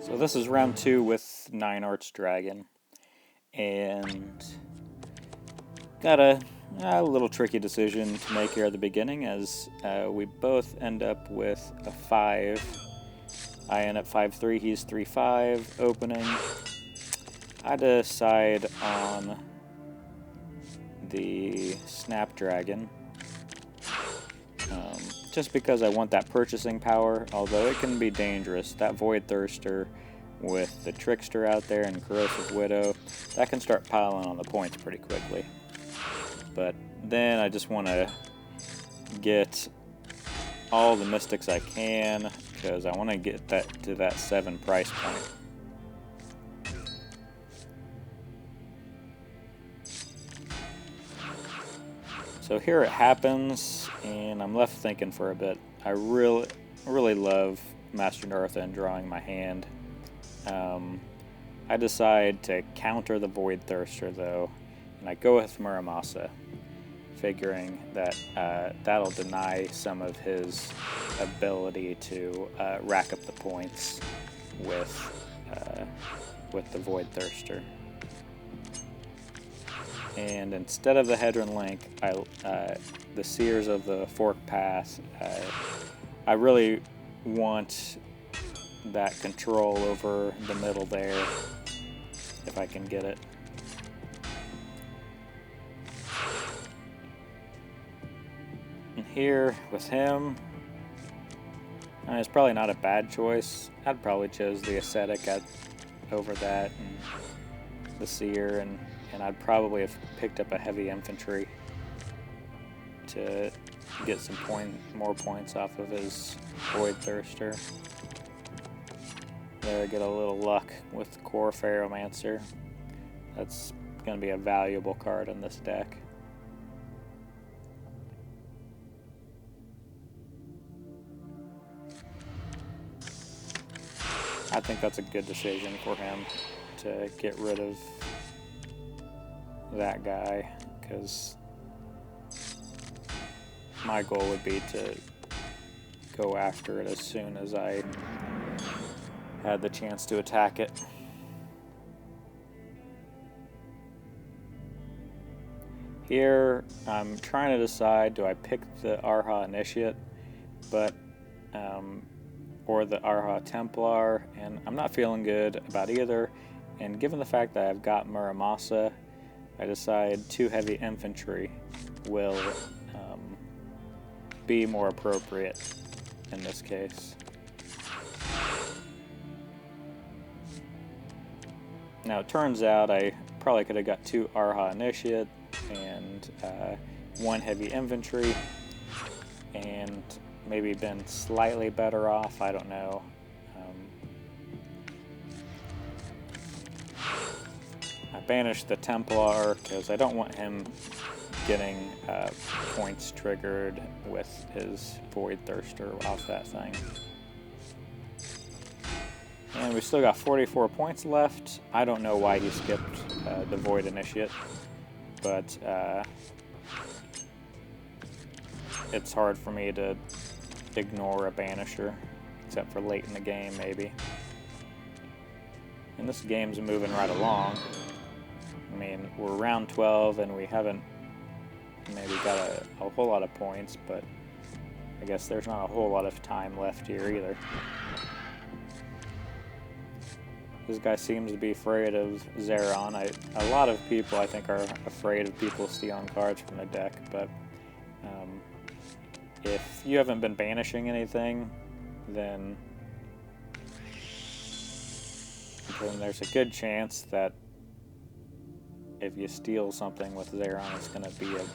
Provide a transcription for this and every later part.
So this is round 2 with 9 Arts Dragon, and got a little tricky decision to make here at the beginning, as we both end up with a 5. I end up 5-3, he's 3-5 opening. I decide on the Snapdragon, just because I want that purchasing power, although it can be dangerous. That Void Thirster with the Trickster out there and Corrosive Widow, that can start piling on the points pretty quickly. But then I just want to get all the Mystics I can, because I want to get that to that 7 price point. So here it happens, and I'm left thinking for a bit. I really love Master Dartha and drawing my hand. I decide to counter the Void Thirster though, and I go with Muramasa, figuring that that'll deny some of his ability to rack up the points with the Void Thirster. And instead of the Hedron Link, the Seers of the Fork Path, I really want that control over the middle there, if I can get it. And here, with him, it's probably not a bad choice. I'd probably choose the Ascetic over that, and the Seer, and I'd probably have picked up a heavy infantry to get some more points off of his Void Thirster. There, I get a little luck with the Core Ferromancer. That's going to be a valuable card in this deck. I think that's a good decision for him to get rid of that guy, because my goal would be to go after it as soon as I had the chance to attack it. Here I'm trying to decide, do I pick the Arha Initiate or the Arha Templar, and I'm not feeling good about either. And given the fact that I've got Muramasa, I decide 2 heavy infantry will be more appropriate in this case. Now it turns out I probably could have got 2 Arha Initiate and 1 heavy infantry, and maybe been slightly better off, I don't know. I banished the Templar because I don't want him getting points triggered with his Void Thirster off that thing. And we still got 44 points left. I don't know why he skipped the Void Initiate, but it's hard for me to ignore a Banisher, except for late in the game maybe. And this game's moving right along. I mean, we're round 12 and we haven't maybe got a whole lot of points, but I guess there's not a whole lot of time left here either. This guy seems to be afraid of Zeron. A lot of people, I think, are afraid of people stealing cards from the deck, but if you haven't been banishing anything, then there's a good chance that if you steal something with Zeron, it's going to be a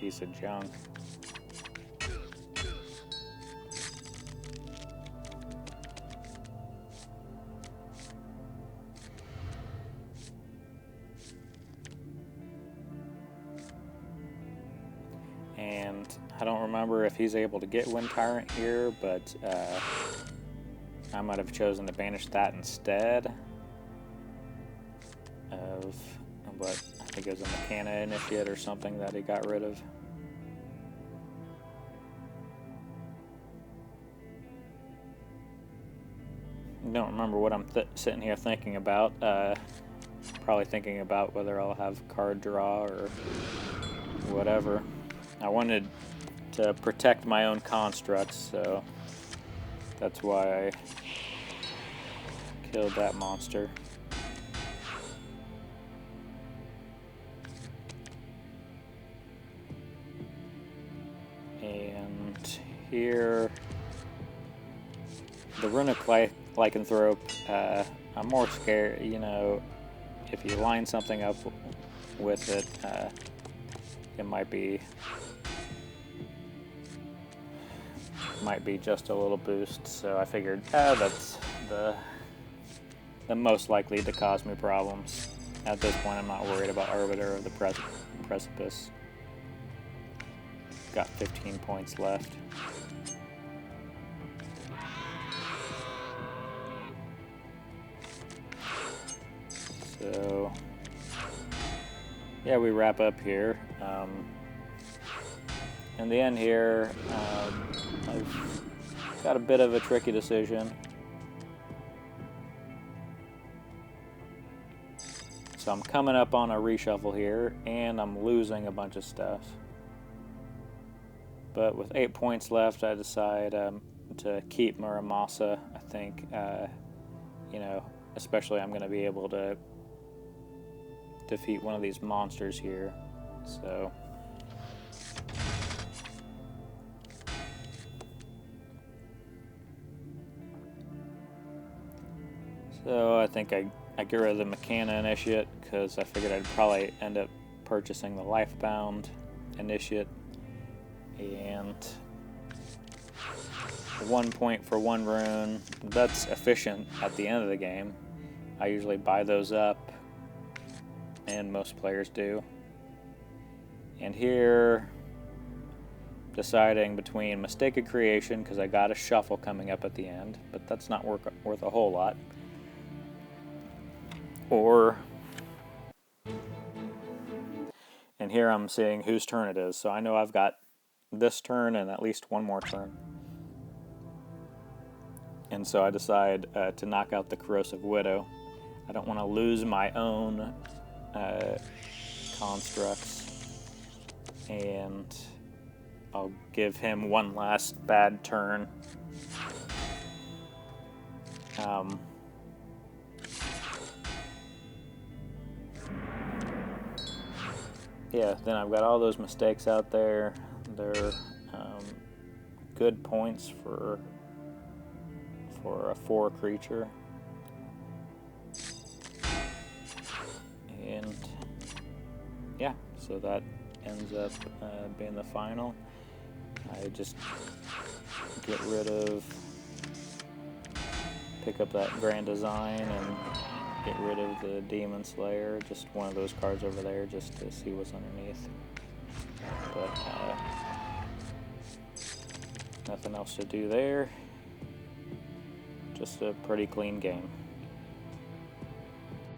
piece of junk. And I don't remember if he's able to get Wind Tyrant here, but I might have chosen to banish that instead of what I think it was a Mechana Initiate or something that he got rid of. don't remember what I'm sitting here thinking about. Probably thinking about whether I'll have card draw or whatever. I wanted to protect my own constructs, so that's why I killed that monster. And here, the runic lycanthrope, I'm more scared, you know, if you line something up with it, it might be just a little boost, so I figured that's the most likely to cause me problems. At this point, I'm not worried about Arbiter of the Precipice. Got 15 points left. So, yeah, we wrap up here. In the end here, I've got a bit of a tricky decision. So I'm coming up on a reshuffle here, and I'm losing a bunch of stuff. But with 8 points left, I decide to keep Muramasa. I think, you know, especially I'm going to be able to defeat one of these monsters here. So I think I get rid of the Mechana Initiate because I figured I'd probably end up purchasing the Lifebound Initiate. And 1 point for 1 rune. That's efficient at the end of the game. I usually buy those up, and most players do. And here, deciding between Mistake of Creation, because I got a shuffle coming up at the end, but that's not worth a whole lot. Or, and here I'm seeing whose turn it is, so I know I've got this turn and at least one more turn. And so I decide to knock out the Corrosive Widow. I don't want to lose my own constructs, and I'll give him one last bad turn. Yeah, then I've got all those mistakes out there. They're good points for a 4 creature. And yeah, so that ends up being the final. I just get rid of, pick up that Grand Design and get rid of the Demon Slayer, just one of those cards over there just to see what's underneath. But nothing else to do there. Just a pretty clean game.